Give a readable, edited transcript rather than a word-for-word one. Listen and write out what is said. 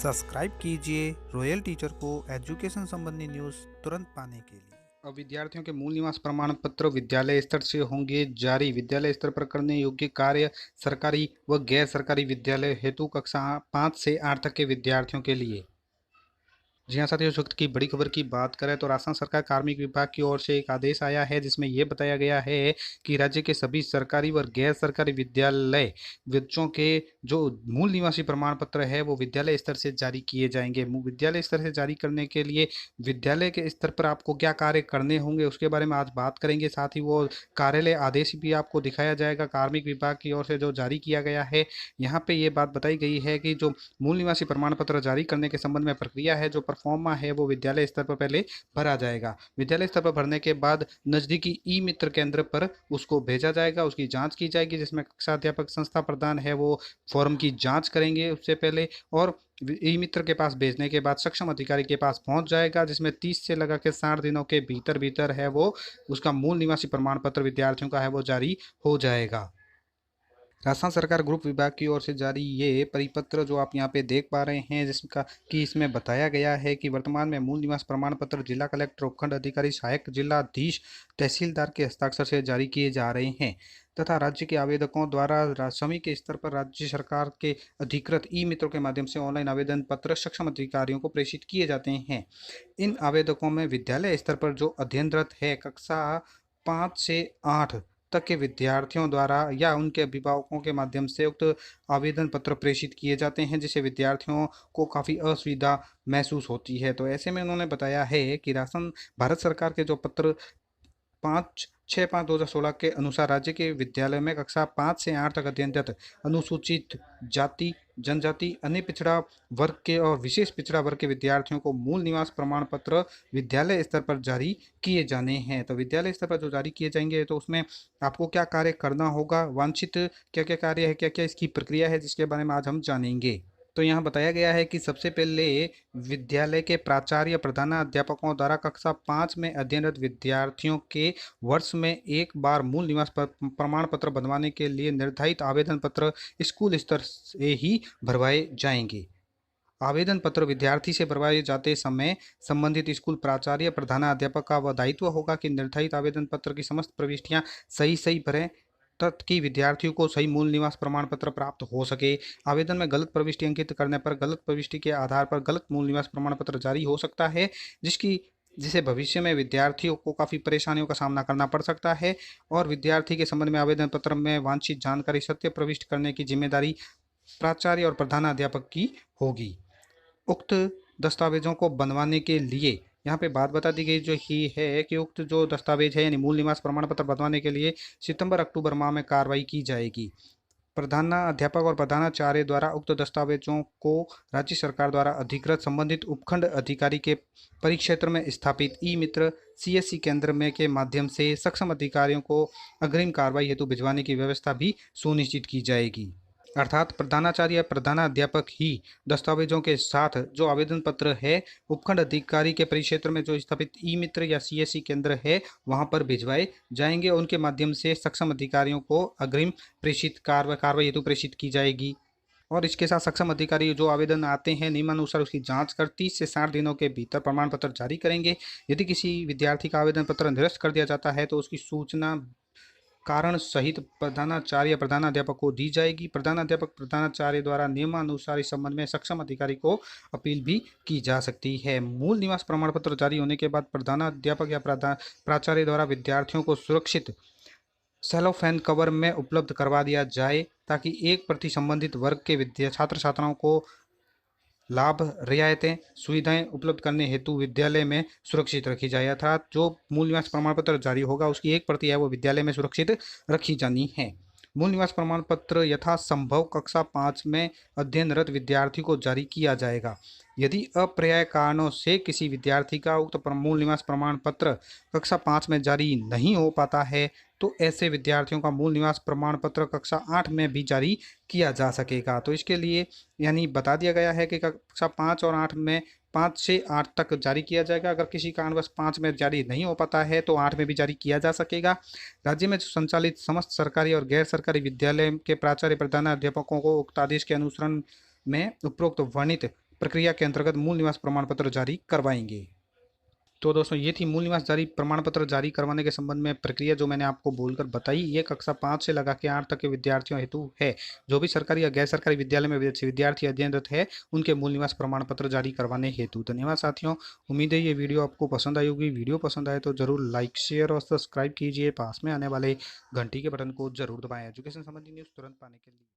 Subscribe कीजिए royal teacher को education संबंधी न्यूज़ तुरंत पाने के लिए। अब विद्यार्थियों के मूल निवास प्रमाण पत्र विद्यालय स्तर से होंगे जारी। विद्यालय स्तर पर करने योग्य कार्य सरकारी व गैर सरकारी विद्यालय हेतु कक्षा 5 से 8 तक के विद्यार्थियों के लिए। जी हाँ साथियों, इस वक्त की बड़ी खबर की बात करें तो राजस्थान सरकार कार्मिक विभाग की ओर से एक आदेश आया है जिसमें यह बताया गया है कि राज्य के सभी सरकारी व गैर सरकारी विद्यालय बच्चों के जो मूल निवासी प्रमाण पत्र है वो विद्यालय स्तर से जारी किए जाएंगे। विद्यालय स्तर से जारी करने के लिए विद्यालय के स्तर पर आपको क्या कार्य करने होंगे उसके बारे में आज बात करेंगे। साथ ही वो कार्यालय आदेश भी आपको दिखाया जाएगा कार्मिक विभाग की ओर से जो जारी किया गया है। यहाँ पे ये बात बताई गई है कि जो मूल निवासी प्रमाण पत्र जारी करने के संबंध में प्रक्रिया है, जो फॉर्म है वो विद्यालय स्तर पर पहले भरा जाएगा। विद्यालय स्तर पर भरने के बाद नजदीकी ई मित्र केंद्र पर उसको भेजा जाएगा, उसकी जांच की जाएगी जिसमें कक्षा अध्यापक संस्था प्रधान है वो फॉर्म की जांच करेंगे उससे पहले, और ई मित्र के पास भेजने के बाद सक्षम अधिकारी के पास पहुंच जाएगा जिसमें 30 से लगा के 60 दिनों के भीतर भीतर है वो उसका मूल निवासी प्रमाण पत्र विद्यार्थियों का है वो जारी हो जाएगा। राजस्थान सरकार ग्रुप विभाग की ओर से जारी ये परिपत्र जो आप यहाँ पे देख पा रहे हैं जिसका कि इसमें बताया गया है कि वर्तमान में मूल निवास प्रमाण पत्र जिला कलेक्टर, उपखंड अधिकारी, सहायक जिलाधीश, तहसीलदार के हस्ताक्षर से जारी किए जा रहे हैं तथा राज्य के आवेदकों द्वारा समी के स्तर पर राज्य सरकार के अधिकृत ई मित्रों के माध्यम से ऑनलाइन आवेदन पत्र सक्षम अधिकारियों को प्रेषित किए जाते हैं। इन आवेदकों में विद्यालय स्तर पर जो अध्ययनरत है कक्षा 5 से 8 तक के विद्यार्थियों द्वारा या उनके अभिभावकों के माध्यम से उक्त आवेदन पत्र प्रेषित किए जाते हैं जिससे विद्यार्थियों को काफ़ी असुविधा महसूस होती है। तो ऐसे में उन्होंने बताया है कि राजस्थान भारत सरकार के जो पत्र 5/6/2016 के अनुसार राज्य के विद्यालय में कक्षा 5 से 8 तक अध्ययनरत अनुसूचित जाति, जनजाति, अन्य पिछड़ा वर्ग के और विशेष पिछड़ा वर्ग के विद्यार्थियों को मूल निवास प्रमाण पत्र विद्यालय स्तर पर जारी किए जाने हैं। तो विद्यालय स्तर पर जो जारी किए जाएंगे तो उसमें आपको क्या कार्य करना होगा, वांछित क्या क्या कार्य है, क्या क्या इसकी प्रक्रिया है जिसके बारे में आज हम जानेंगे। तो यहाँ बताया गया है कि सबसे पहले विद्यालय के प्राचार्य प्रधानाध्यापकों द्वारा कक्षा 5 में अध्ययनरत विद्यार्थियों के वर्ष में एक बार मूल निवास प्रमाण पत्र बनवाने के लिए निर्धारित आवेदन पत्र स्कूल स्तर से ही भरवाए जाएंगे। आवेदन पत्र विद्यार्थी से भरवाए जाते समय संबंधित स्कूल प्राचार्य प्रधानाध्यापक का वह दायित्व होगा कि निर्धारित आवेदन पत्र की समस्त प्रविष्टियां सही भरें कि विद्यार्थियों को सही मूल निवास प्रमाण पत्र प्राप्त हो सके। आवेदन में गलत प्रविष्टि अंकित करने पर गलत प्रविष्टि के आधार पर गलत मूल निवास प्रमाण पत्र जारी हो सकता है जिसे भविष्य में विद्यार्थियों को काफ़ी परेशानियों का सामना करना पड़ सकता है। और विद्यार्थी के संबंध में आवेदन पत्र में वांछित जानकारी सत्य प्रविष्ट करने की जिम्मेदारी प्राचार्य और प्रधानाध्यापक की होगी। उक्त दस्तावेजों को बनवाने के लिए यहाँ पे बात बता दी गई जो ही है कि उक्त जो दस्तावेज है यानी मूल निवास प्रमाण पत्र बनवाने के लिए सितंबर-अक्टूबर माह में कार्रवाई की जाएगी। प्रधानाध्यापक और प्रधानाचार्य द्वारा उक्त दस्तावेजों को राज्य सरकार द्वारा अधिकृत संबंधित उपखंड अधिकारी के परिक्षेत्र में स्थापित ई मित्र सीएससी केंद्र में के माध्यम से सक्षम अधिकारियों को अग्रिम कार्रवाई हेतु भिजवाने की व्यवस्था भी सुनिश्चित की जाएगी। अर्थात प्रधानाचार्य या प्रधानाध्यापक ही दस्तावेजों के साथ जो आवेदन पत्र है उपखंड अधिकारी के परिक्षेत्र में जो स्थापित ई मित्र या सीएससी केंद्र है वहां पर भिजवाए जाएंगे और उनके माध्यम से सक्षम अधिकारियों को अग्रिम प्रेषित कार्रवाई हेतु प्रेषित की जाएगी। और इसके साथ सक्षम अधिकारी जो आवेदन आते हैं नियमानुसार उसकी जांच कर 30 से 60 दिनों के भीतर प्रमाण पत्र जारी करेंगे। यदि किसी विद्यार्थी का आवेदन पत्र निरस्त कर दिया जाता है तो उसकी सूचना कारण सहित प्रधानाचार्य प्रधानाध्यापक को दी जाएगी। प्रधानाध्यापक प्रधानाचार्य द्वारा नियमानुसार इस संबंध में सक्षम अधिकारी को अपील भी की जा सकती है। मूल निवास प्रमाण पत्र जारी होने के बाद प्रधानाध्यापक या प्राचार्य द्वारा विद्यार्थियों को सुरक्षित सेलोफेन कवर में उपलब्ध करवा दिया जाए ताकि एक प्रति संबंधित वर्ग के छात्र छात्राओं को लाभ, रियायतें, सुविधाएं उपलब्ध करने हेतु विद्यालय में सुरक्षित रखी जाए। अर्थात जो मूल निवास प्रमाण पत्र जारी होगा उसकी एक प्रति है वो विद्यालय में सुरक्षित रखी जानी है। मूल निवास प्रमाण पत्र यथासंभव कक्षा 5 में अध्ययनरत विद्यार्थी को जारी किया जाएगा। यदि अप्रिय कारणों से किसी विद्यार्थी का उक्त मूल निवास प्रमाण पत्र कक्षा 5 में जारी नहीं हो पाता है तो ऐसे विद्यार्थियों का मूल निवास प्रमाण पत्र कक्षा 8 में भी जारी किया जा सकेगा। तो इसके लिए यानी बता दिया गया है कि कक्षा 5 और 8 में 5 से 8 तक जारी किया जाएगा। अगर किसी कारणवश 5 में जारी नहीं हो पाता है तो 8 में भी जारी किया जा सकेगा। राज्य में संचालित समस्त सरकारी और गैर सरकारी विद्यालय के प्राचार्य प्रधानाध्यापकों को उक्त आदेश के अनुसरण में उपरोक्त वर्णित प्रक्रिया के अंतर्गत मूल निवास प्रमाण पत्र जारी करवाएंगे। तो दोस्तों ये थी मूल निवास जारी प्रमाण पत्र जारी करवाने के संबंध में प्रक्रिया जो मैंने आपको बोलकर बताई। ये कक्षा 5 से लगा के 8 तक के विद्यार्थियों हेतु है। जो भी सरकारी या गैर सरकारी विद्यालय में विद्यार्थी अध्ययनरत है उनके मूल निवास प्रमाण पत्र जारी करवाने हेतु। धन्यवाद साथियों, उम्मीद है ये वीडियो आपको पसंद आई होगी। वीडियो पसंद आए तो जरूर लाइक शेयर और सब्सक्राइब कीजिए। पास में आने वाले घंटी के बटन को जरूर दबाएं एजुकेशन संबंधी न्यूज़ तुरंत पाने के लिए।